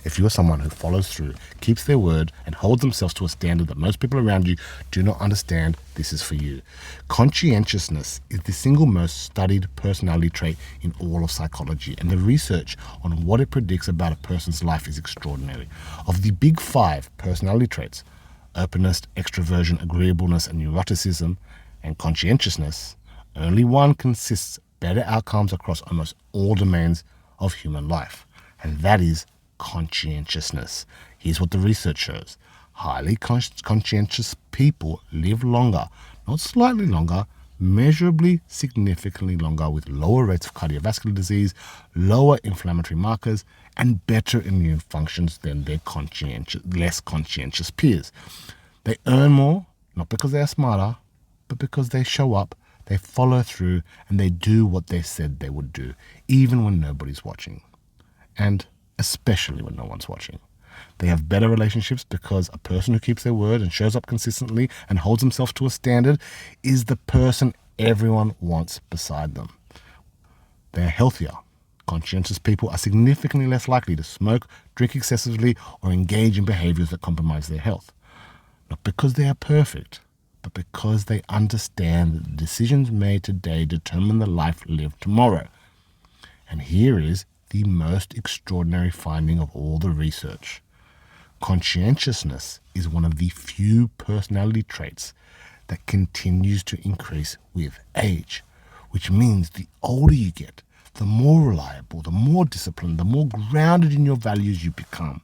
If you are someone who follows through, keeps their word, and holds themselves to a standard that most people around you do not understand, this is for you. Conscientiousness is the single most studied personality trait in all of psychology, and the research on what it predicts about a person's life is extraordinary. Of the big 5 personality traits, openness, extroversion, agreeableness, and neuroticism, and conscientiousness, only one consists better outcomes across almost all domains of human life, and that is conscientiousness. Here's what the research shows. Highly conscientious people live longer, not slightly longer, measurably significantly longer, with lower rates of cardiovascular disease, lower inflammatory markers, and better immune functions than their less conscientious peers. They earn more, not because they are smarter, but because they show up, they follow through, and they do what they said they would do, even when nobody's watching. And especially when no one's watching. They have better relationships because a person who keeps their word and shows up consistently and holds himself to a standard is the person everyone wants beside them. They are healthier. Conscientious people are significantly less likely to smoke, drink excessively, or engage in behaviors that compromise their health. Not because they are perfect, but because they understand that the decisions made today determine the life lived tomorrow. And here is the most extraordinary finding of all the research. Conscientiousness is one of the few personality traits that continues to increase with age, which means the older you get, the more reliable, the more disciplined, the more grounded in your values you become.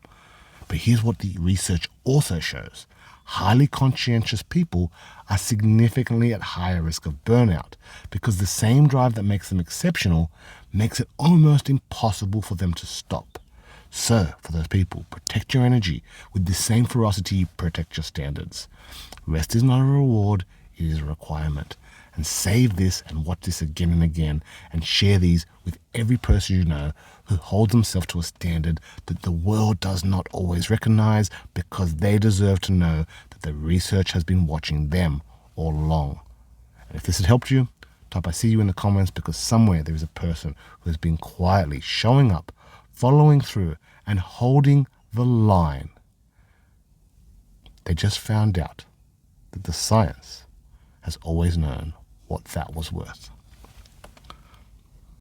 But here's what the research also shows. Highly conscientious people are significantly at higher risk of burnout because the same drive that makes them exceptional makes it almost impossible for them to stop. So, for those people, protect your energy with the same ferocity you protect your standards. Rest is not a reward, it is a requirement. And save this and watch this again and again and share these with every person you know who holds himself to a standard that the world does not always recognize, because they deserve to know that the research has been watching them all along. And if this had helped you, type I see you in the comments, because somewhere there is a person who has been quietly showing up, following through, and holding the line. They just found out that the science has always known what that was worth.